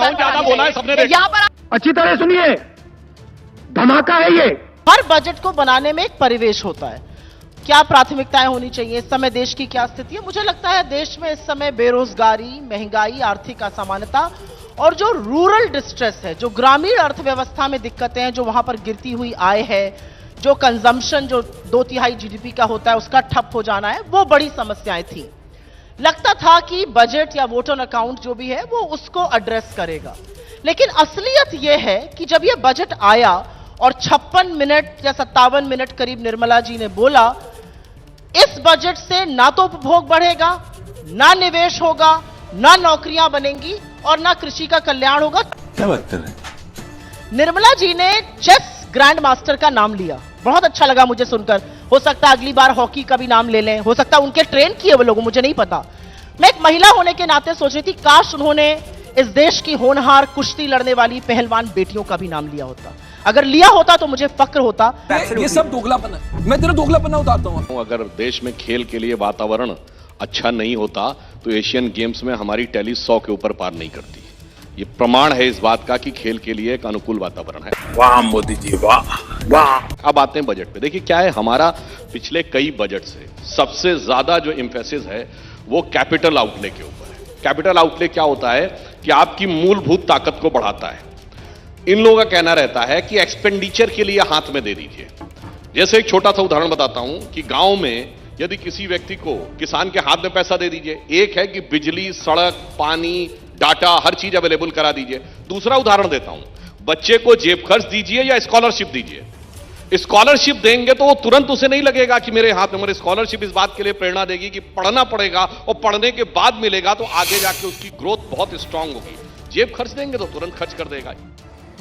ज्यादा बोला है सबने यहाँ पर अच्छी तरह सुनिए, धमाका है ये। हर बजट को बनाने में एक परिवेश होता है। क्या प्राथमिकताएं होनी चाहिए, इस समय देश की क्या स्थिति है? मुझे लगता है देश में इस समय बेरोजगारी, महंगाई, आर्थिक असमानता और जो रूरल डिस्ट्रेस है, जो ग्रामीण अर्थव्यवस्था में दिक्कतें हैं, जो वहां पर गिरती हुई आय है, जो कंजम्पशन जो 2/3 जीडीपी का होता है उसका ठप हो जाना है, वो बड़ी समस्याएं थी। लगता था कि बजट या वोट ऑन अकाउंट जो भी है वो उसको एड्रेस करेगा, लेकिन असलियत यह है कि जब यह बजट आया और 56 मिनट या 57 मिनट करीब निर्मला जी ने बोला, इस बजट से ना तो उपभोग बढ़ेगा, ना निवेश होगा, ना नौकरियां बनेंगी और ना कृषि का कल्याण होगा। क्या बात कर रहे हैं? निर्मला जी ने चेस ग्रैंड मास्टर का नाम लिया, बहुत अच्छा लगा मुझे सुनकर। हो सकता है अगली बार हॉकी का भी नाम ले लें, हो सकता है उनके ट्रेन किए वो लोग, मुझे नहीं पता। मैं एक महिला होने के नाते सोच रही थी काश उन्होंने इस देश की होनहार कुश्ती लड़ने वाली पहलवान बेटियों का भी नाम लिया होता। अगर लिया होता तो मुझे फक्र होता। ये सब दोगलापन है, मैं तेरा दोगलापन उतारता हूँ। अगर देश में खेल के लिए वातावरण अच्छा नहीं होता तो एशियन गेम्स में हमारी टैली 100 के ऊपर पार नहीं करती। ये प्रमाण है इस बात का कि खेल के लिए एक अनुकूल वातावरण है। वाह मोदी जी, वाह वाह। अब आते हैं बजट पे। देखिए क्या है, हमारा पिछले कई बजट से सबसे ज्यादा जो एम्फेसिस है वो कैपिटल आउटले के ऊपर है। कैपिटल आउटले क्या होता है कि आपकी मूलभूत ताकत को बढ़ाता है। इन लोगों का कहना रहता है कि एक्सपेंडिचर के लिए हाथ में दे दीजिए। जैसे एक छोटा सा उदाहरण बताता हूं कि गांव में यदि किसी व्यक्ति को, किसान के हाथ में पैसा दे दीजिए। एक है कि बिजली, सड़क, पानी, डाटा, हर चीज अवेलेबल करा दीजिए। दूसरा उदाहरण देता हूं, बच्चे को जेब खर्च दीजिए या स्कॉलरशिप दीजिए। स्कॉलरशिप देंगे तो वो तुरंत उसे नहीं लगेगा कि मेरे हाथ में, मेरे स्कॉलरशिप इस बात के लिए प्रेरणा देगी कि पढ़ना पड़ेगा और पढ़ने के बाद मिलेगा तो आगे जाके उसकी ग्रोथ बहुत स्ट्रांग होगी। जेब खर्च देंगे तो तुरंत खर्च कर देगा।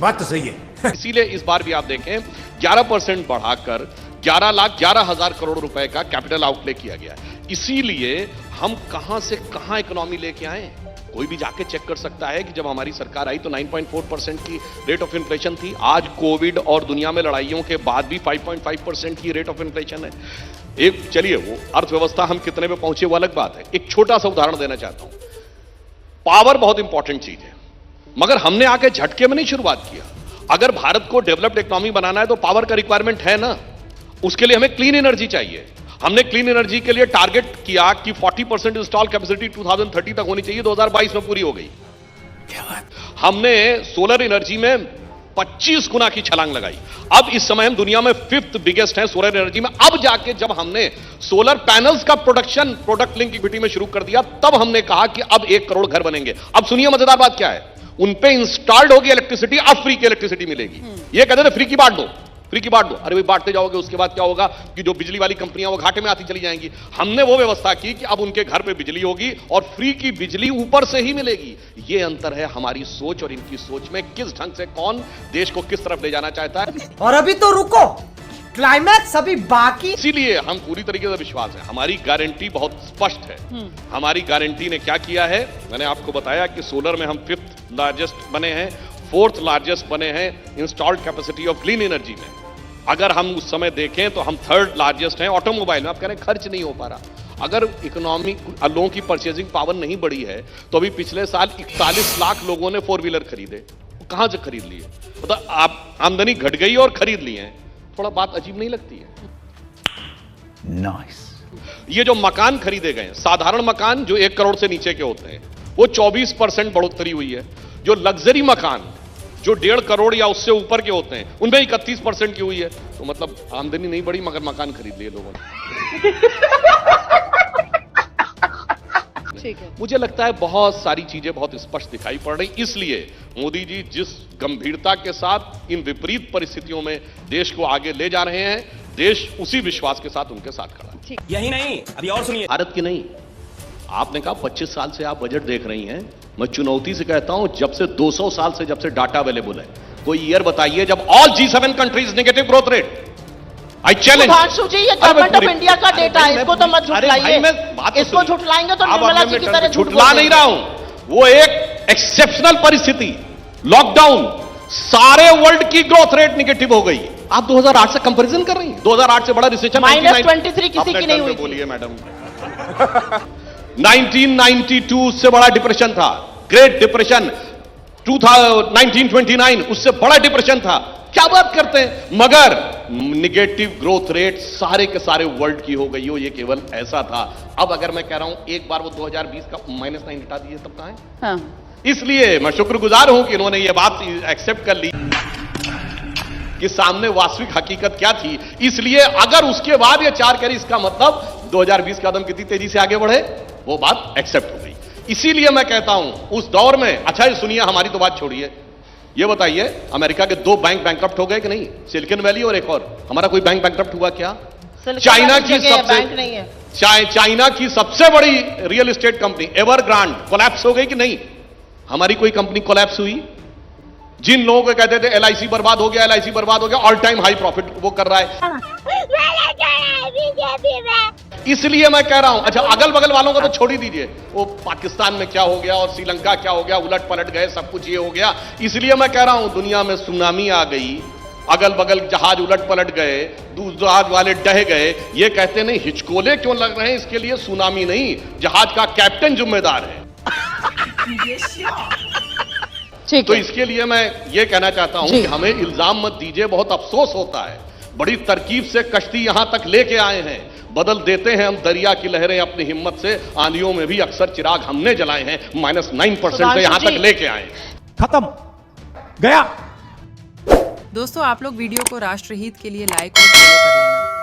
बात तो सही है। इसीलिए इस बार भी आप देखें 11% बढ़ाकर 11,11,000 करोड़ रुपए का कैपिटल आउटले किया गया है। इसीलिए हम कहां से कहां इकोनॉमी लेके आए, कोई भी जाके चेक कर सकता है कि जब हमारी सरकार आई तो 9.4% की रेट ऑफ इन्फ्लेशन थी। आज कोविड और दुनिया में लड़ाइयों के बाद भी 5.5% की रेट ऑफ इन्फ्लेशन है। एक चलिए वो अर्थव्यवस्था हम कितने में पहुंचे वो अलग बात है। एक छोटा सा उदाहरण देना चाहता हूं। पावर बहुत इंपॉर्टेंट चीज है, मगर हमने आके झटके में नहीं शुरुआत किया। अगर भारत को डेवलप्ड इकोनॉमी बनाना है तो पावर का रिक्वायरमेंट है ना, उसके लिए हमें क्लीन एनर्जी चाहिए। हमने क्लीन एनर्जी के लिए टारगेट किया कि 40% इंस्टॉल कैपेसिटी 2030 तक होनी चाहिए, 2022 में पूरी हो गई। हमने सोलर एनर्जी में 25 गुना की छलांग लगाई। अब इस समय हम दुनिया में 5th बिगेस्ट हैं सोलर एनर्जी में। अब जाके जब हमने सोलर पैनल्स का प्रोडक्शन प्रोडक्ट लिंक इक्विटी में शुरू कर दिया, तब हमने कहा कि अब 1 करोड़ घर बनेंगे। अब सुनिए मजेदार बात क्या है, उन पे इंस्टॉल्ड होगी इलेक्ट्रिसिटी, अब फ्री की इलेक्ट्रिसिटी मिलेगी। ये कहते थे फ्री की बांट दो, फ्री की बांट दो। अरे भाई बांटते जाओगे, उसके बाद क्या होगा कि जो बिजली वाली कंपनियां वो घाटे में आती चली जाएंगी। हमने वो व्यवस्था की कि अब उनके घर पे बिजली होगी और फ्री की बिजली ऊपर से ही मिलेगी। ये अंतर है हमारी सोच और इनकी सोच में, किस ढंग से कौन देश को किस तरफ ले जाना चाहता है। और अभी तो रुको, क्लाइमैक्स अभी बाकी। इसीलिए हम पूरी तरीके से विश्वास है, हमारी गारंटी बहुत स्पष्ट है। हमारी गारंटी ने क्या किया है, मैंने आपको बताया कि सोलर में हम 5th लार्जेस्ट बने हैं, 4th लार्जेस्ट बने हैं installed capacity of clean energy में। अगर हम उस समय देखें तो हम 3rd लार्जेस्ट हैं ऑटोमोबाइल में। आप कह रहे हैं खर्च नहीं हो पा रहा। अगर इकोनॉमी लोगों की परचेजिंग पावर नहीं बढ़ी है तो अभी पिछले साल 41 लाख लोगों ने 4 व्हीलर खरीदे। कहां से खरीद लिए? मतलब आप आमदनी घट गई और खरीद लिए हैं। थोड़ा बात अजीब नहीं लगती है? नाइस। ये जो मकान खरीदे गए, साधारण मकान जो 1 करोड़ से नीचे के होते हैं, वो 24% बढ़ोतरी हुई है। जो लग्जरी मकान जो 1.5 करोड़ या उससे ऊपर के होते हैं उनमें 31% की हुई है। तो मतलब आमदनी नहीं बढ़ी मगर मकान खरीद लिए लोगों ने। ठीक है। मुझे लगता है बहुत सारी चीजें बहुत स्पष्ट दिखाई पड़ रही। इसलिए मोदी जी जिस गंभीरता के साथ इन विपरीत परिस्थितियों में देश को आगे ले जा रहे हैं, देश उसी विश्वास के साथ उनके साथ खड़ा है। यही नहीं, अभी और सुनिए। भारत की नहीं, आपने कहा 25 साल से आप बजट देख रही हैं। मैं चुनौती से कहता हूं, जब से 200 साल से जब से डाटा अवेलेबल है, कोई ईयर बताइए जब all G7 countries negative growth rate. I challenge. Sudhanshu ji, ये गवर्नमेंट ऑफ इंडिया का डेटा है, इसको तो मत झुठलाइए। इसको झुठलाएंगे तो निर्मला जी की तरह झुठला नहीं रहा हूं। वो एक एक्सेप्शनल परिस्थिति, लॉकडाउन, सारे वर्ल्ड की ग्रोथ रेट नेगेटिव हो गई। आप 2008 से कंपैरिजन कर रही हैं? 2008 से बड़ा रिसेशन -23 किसी की नहीं हुई। बोलिए मैडम। 1992 उससे बड़ा डिप्रेशन था, ग्रेट डिप्रेशन 1929 उससे बड़ा डिप्रेशन था। क्या बात करते हैं, मगर निगेटिव ग्रोथ रेट सारे के सारे वर्ल्ड की हो गई हो, ये केवल ऐसा था। अब अगर मैं कह रहा हूं एक बार वो 2020 का -9 हटा दीजिए तब कहां है? हाँ। इसलिए मैं शुक्रगुजार हूं कि इन्होंने ये बात एक्सेप्ट कर ली कि सामने वास्तविक हकीकत क्या थी। इसलिए अगर उसके बाद ये 4 करी, इसका मतलब 2020 का कदम कितनी तेजी से आगे बढ़े, वो बात एक्सेप्ट हो गई। इसीलिए मैं कहता हूं उस दौर में, अच्छा ये सुनिए, हमारी तो बात छोड़िए, ये बताइए अमेरिका के 2 बैंक बैंकरप्ट हो गए कि नहीं? सिलिकॉन वैली और एक और, हमारा कोई बैंक बैंकरप्ट हुआ क्या? चाइना की बैंक नहीं है। चाइना की सबसे बड़ी रियल एस्टेट कंपनी एवरग्रांड कोलैप्स हो गई कि नहीं? हमारी कोई कंपनी कोलैप्स हुई? जिन लोगों को कहते थे एलआईसी बर्बाद हो गया, एलआईसी बर्बाद हो गया, ऑल टाइम हाई प्रॉफिट वो कर रहा है। इसलिए मैं कह रहा हूं, अच्छा अगल बगल वालों को तो छोड़ ही दीजिए, वो पाकिस्तान में क्या हो गया और श्रीलंका क्या हो गया, उलट पलट गए, सब कुछ ये हो गया। इसलिए मैं कह रहा हूं दुनिया में सुनामी आ गई, अगल बगल जहाज उलट पलट गए, जहाज वाले डह गए। ये कहते नहीं हिचकोले क्यों लग रहे हैं, इसके लिए सुनामी नहीं, जहाज का कैप्टन जिम्मेदार है। तो इसके लिए मैं ये कहना चाहता हूं कि हमें इल्जाम मत दीजिए, बहुत अफसोस होता है। बड़ी तरकीब से कश्ती यहां तक लेके आए हैं, बदल देते हैं हम दरिया की लहरें अपनी हिम्मत से। आंधियों में भी अक्सर चिराग हमने जलाए हैं, -9% से यहां तक लेके आए। खत्म गया। दोस्तों आप लोग वीडियो को राष्ट्रहित के लिए लाइक और फॉलो कर लेना।